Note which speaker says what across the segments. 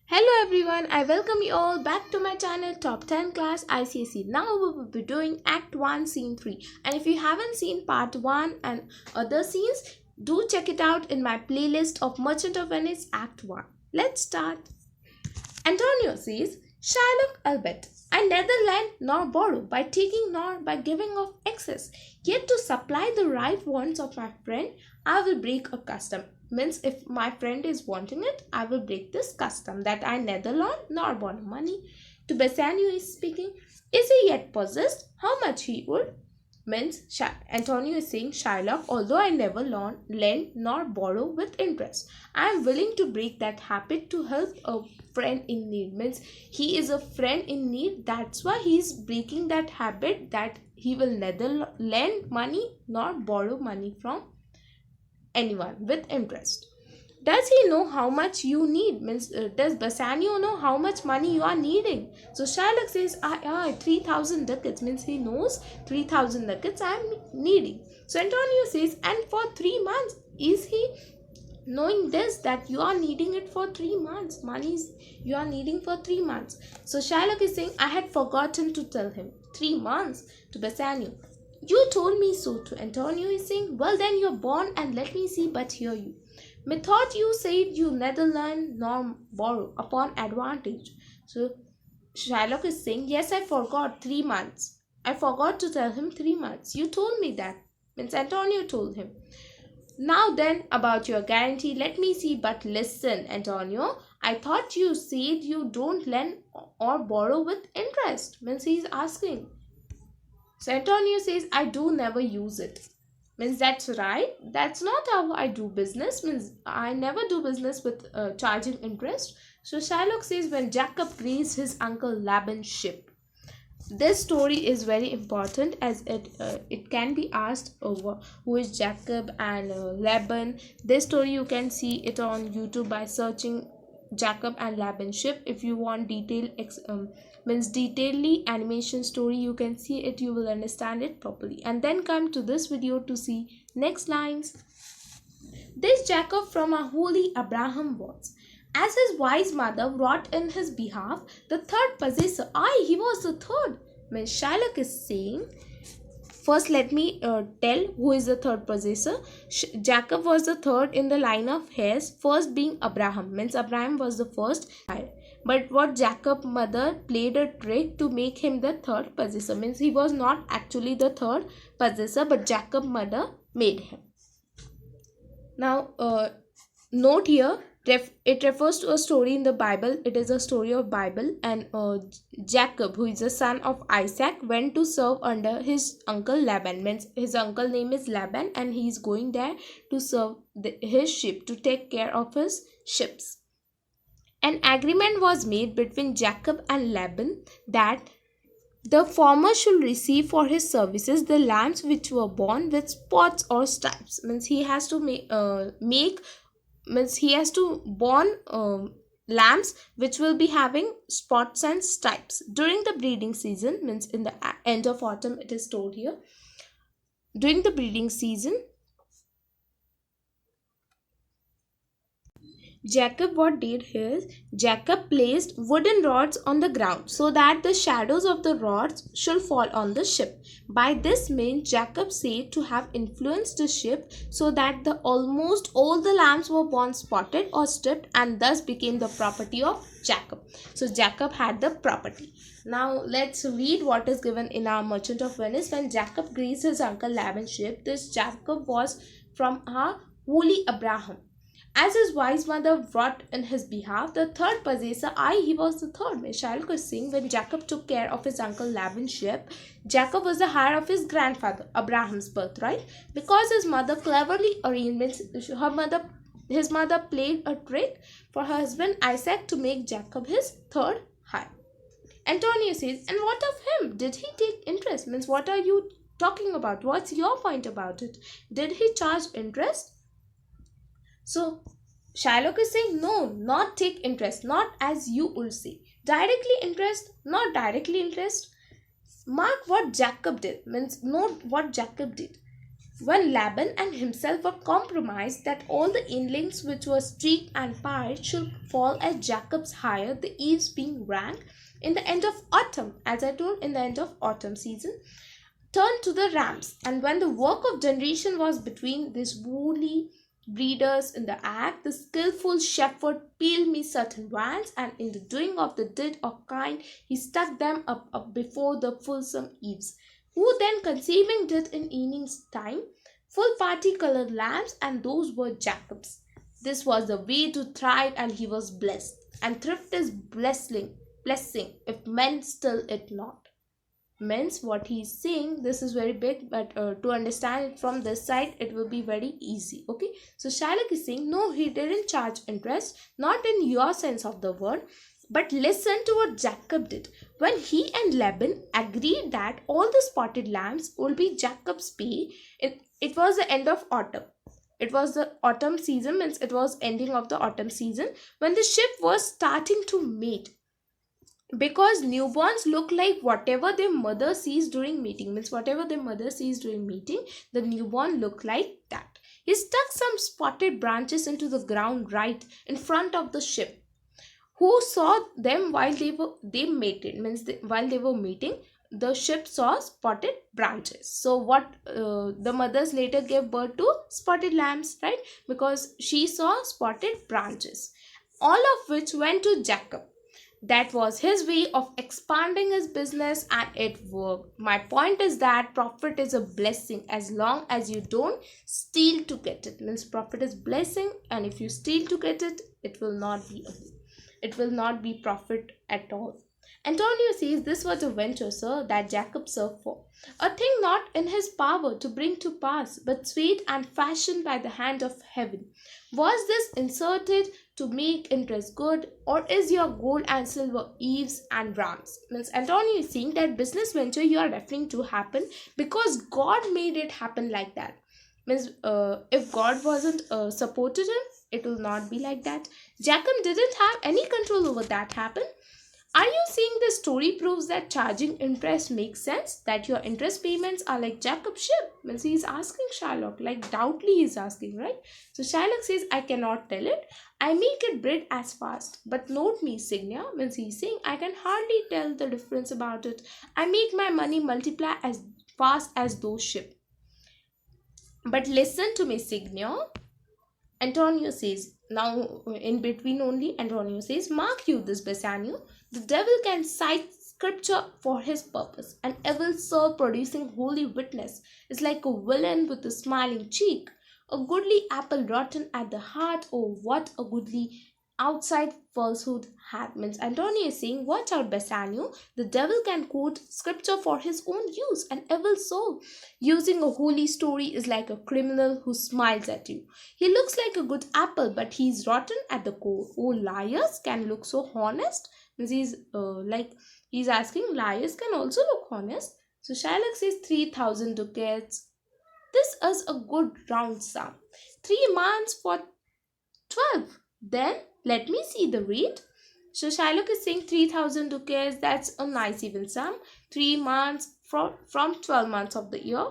Speaker 1: Hello everyone, I welcome you all back to my channel Top 10 Class ICSE. Now we will be doing Act 1 Scene 3, and if you haven't seen Part 1 and other scenes, do check it out in my playlist of Merchant of Venice Act 1. Let's start. Antonio says, Shylock Albert, I neither lend nor borrow by taking nor by giving of excess. Yet to supply the right wants of my friend, I will break a custom. Means if my friend is wanting it, I will break this custom that I neither loan nor borrow money. To Bassanio is speaking, is he yet possessed? How much he would? Means Antonio is saying, Shylock, although I never lend nor borrow with interest, I am willing to break that habit to help a friend in need. Means he is a friend in need, that's why he is breaking that habit that he will neither lend money nor borrow money from anyone with interest. Does he know how much you need? Means does Bassanio know how much money you are needing? So Shylock says, I 3,000 ducats. Means he knows 3,000 ducats I am needing. So Antonio says, and for 3 months, is he knowing this that you are needing it for 3 months? Money is you are needing for 3 months. So Shylock is saying, I had forgotten to tell him. 3 months to Bassanio. You told me so. To Antonio is saying, well then you're born and let me see but hear you. Methought you said you neither lend nor borrow upon advantage. So Shylock is saying, yes, I forgot 3 months. I forgot to tell him 3 months. You told me that. Means Antonio told him. Now then, about your guarantee, let me see, but listen, Antonio. I thought you said you don't lend or borrow with interest. Means he's asking. So Antonio says, I do never use it. Means that's right. That's not how I do business. Means I never do business with charging interest. So Shylock says, when Jacob grazed his uncle Laban's ship. This story is very important as it can be asked over who is Jacob and Laban. This story you can see it on YouTube by searching Jacob and Laban ship. If you want means detailedly animation story, you can see it, you will understand it properly, and then come to this video to see next lines. This Jacob from a holy Abraham was, as his wise mother wrought in his behalf, the third possessor. Aye, he was the third. When Shylock is saying, first let me tell who is the third possessor. Jacob was the third in the line of heirs, first being Abraham. Means Abraham was the first heir. But what Jacob mother played a trick to make him the third possessor. Means he was not actually the third possessor, but Jacob mother made him. Now note here, it refers to a story in the Bible. It is a story of Bible, and Jacob, who is the son of Isaac, went to serve under his uncle Laban. Means his uncle name is Laban, and he is going there to serve his ship, to take care of his ships. An agreement was made between Jacob and Laban that the former should receive for his services the lambs which were born with spots or stripes. Means he has to make means he has to born lambs which will be having spots and stripes during the breeding season. Means in the end of autumn, it is told here. During the breeding season, Jacob, what did is, Jacob placed wooden rods on the ground so that the shadows of the rods should fall on the ship. By this means, Jacob said to have influenced the ship so that the almost all the lambs were born spotted or stripped, and thus became the property of Jacob. So Jacob had the property. Now let's read what is given in our Merchant of Venice. When Jacob grazed his uncle Laban's ship, this Jacob was from a holy Abraham. As his wise mother wrought in his behalf, the third possessor, aye, he was the third. Shylock is saying, when Jacob took care of his uncle Laban's ship, Jacob was the heir of his grandfather, Abraham's birthright, because his mother cleverly arranged, his mother played a trick for her husband Isaac to make Jacob his third heir. Antonio says, and what of him? Did he take interest? Means what are you talking about? What's your point about it? Did he charge interest? So Shylock is saying, no, not take interest, not as you will say. Directly interest, not directly interest. Mark what Jacob did. Means note what Jacob did. When Laban and himself were compromised that all the inlings which were streaked and pied should fall at Jacob's hire, the eaves being rank, in the end of autumn, as I told, in the end of autumn season, turned to the rams. And when the work of generation was between these woolly breeders in the act, the skillful shepherd peeled me certain vines, and in the doing of the did of kind, he stuck them up before the fulsome eaves. Who then conceiving did in evening's time full party colored lamps, and those were Jacob's. This was the way to thrive, and he was blessed. And thrift is blessing, if men still it not. Means what he's saying, this is very big, but to understand it from this side it will be very easy. Okay, so Shylock is saying no, he didn't charge interest, not in your sense of the word, but listen to what Jacob did. When he and Laban agreed that all the spotted lambs will be Jacob's pay, it was the end of autumn. It was the autumn season, means it was ending of the autumn season, when the ship was starting to mate, because newborns look like whatever their mother sees during mating, means whatever their mother sees during mating, the newborn look like that. He stuck some spotted branches into the ground right in front of the ship. Who saw them while they mated, means while they were mating, the ship saw spotted branches. So what, the mothers later gave birth to spotted lambs, right? Because she saw spotted branches, all of which went to Jacob. That was his way of expanding his business, and it worked. My point is that profit is a blessing as long as you don't steal to get it. Means profit is blessing, and if you steal to get it, it will not be profit at all. Antonio says this was a venture, sir, that Jacob served for, a thing not in his power to bring to pass, but sweet and fashioned by the hand of heaven. Was this inserted to make interest good, or is your gold and silver eaves and rams? Means Antonio is saying that business venture you are referring to happen because God made it happen like that. Means if God wasn't supported him, it will not be like that. Jacob didn't have any control over that happen. Are you saying this story proves that charging interest makes sense? That your interest payments are like Jacob's ship? Means he is asking Shylock, like doubtly he is asking, right? So Shylock says, I cannot tell it. I make it bread as fast. But note me, Signia, means he's saying, I can hardly tell the difference about it. I make my money multiply as fast as those ship. But listen to me, Signia. Antonio says, now in between only, Antonio says, mark you this, Bassanio. The devil can cite scripture for his purpose. An evil soul producing holy witness is like a villain with a smiling cheek. A goodly apple rotten at the heart, oh, what a goodly outside falsehood hath. Means Antonio is saying, watch out, Bassanio. The devil can quote scripture for his own use. An evil soul using a holy story is like a criminal who smiles at you. He looks like a good apple, but he's rotten at the core. Oh, liars can look so honest. Means he's asking, liars can also look honest. So Shylock says 3,000 ducats. This is a good round sum. 3 months for 12. Then let me see the rate. So Shylock is saying 3,000 ducats. That's a nice even sum. 3 months from 12 months of the year.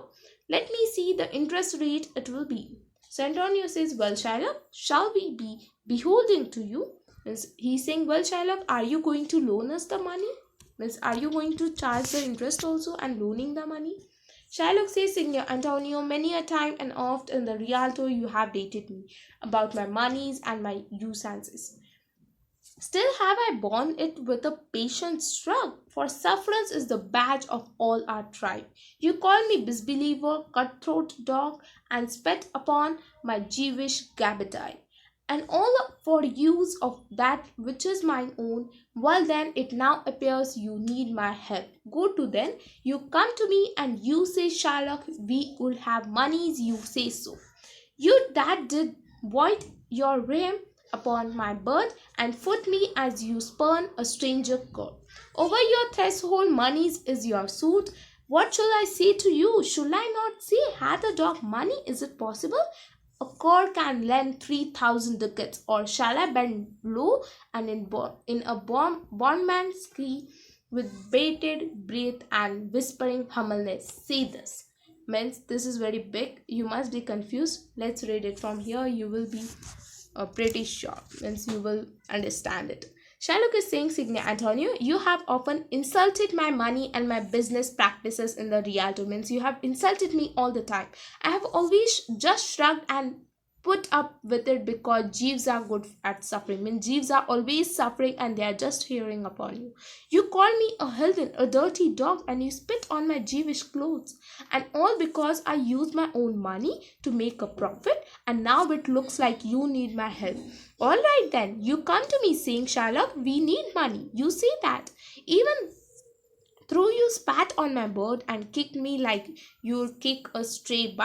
Speaker 1: Let me see the interest rate it will be. So Antonio says, well, Shylock, shall we be beholding to you? Means he's saying, well, Shylock, are you going to loan us the money? Means are you going to charge the interest also and loaning the money? Shylock says, Signor Antonio, many a time and oft in the Rialto you have dated me about my monies and my usances. Still have I borne it with a patient shrug, for sufferance is the badge of all our tribe. You call me disbeliever, cutthroat dog, and spat upon my Jewish gabardine, and all for use of that which is mine own. Well then, it now appears you need my help. Go to then, you come to me, and you say, Shylock, we will have moneys, you say so. You that did void your realm upon my birth, and foot me as you spurn a stranger girl. Over your threshold moneys is your suit. What shall I say to you? Should I not say, hath a dog money? Is it possible? A cur can lend 3,000 ducats, or shall I bend low and in a bondman's key with bated breath and whispering humbleness say this? means this is very big. You must be confused. Let's read it from here. You will be pretty sure, means you will understand it. Shylock is saying, Signe Antonio, you have often insulted my money and my business practices in the Rialto. Means you have insulted me all the time. I have always just shrugged and put up with it because Jeeves are good at suffering. Means Jeeves are always suffering and they are just hearing upon you. You call me a heathen, a dirty dog, and you spit on my Jewish clothes. And all because I use my own money to make a profit, and now it looks like you need my help. All right then, you come to me saying, Shylock, we need money. You say that. Even though you spat on my bird and kicked me like you'll kick a stray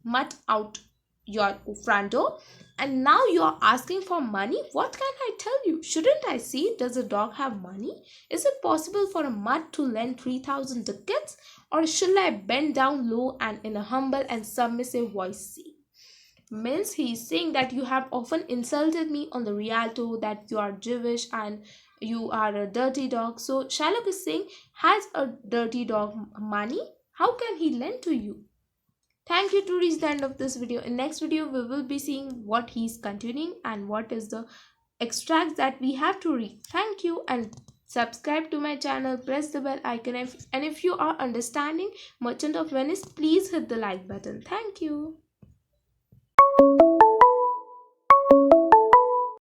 Speaker 1: mutt out your front door, and now you are asking for money. What can I tell you? Shouldn't I see? Does a dog have money? Is it possible for a mutt to lend 3,000 ducats? Or shall I bend down low and in a humble and submissive voice say? Means he is saying that you have often insulted me on the Rialto, that you are Jewish and you are a dirty dog. So Shylock is saying, has a dirty dog money? How can he lend to you? Thank you to reach the end of this video. In next video, we will be seeing what he's continuing and what is the extracts that we have to read. Thank you, and subscribe to my channel. Press the bell icon, and if you are understanding Merchant of Venice, please hit the like button. Thank you.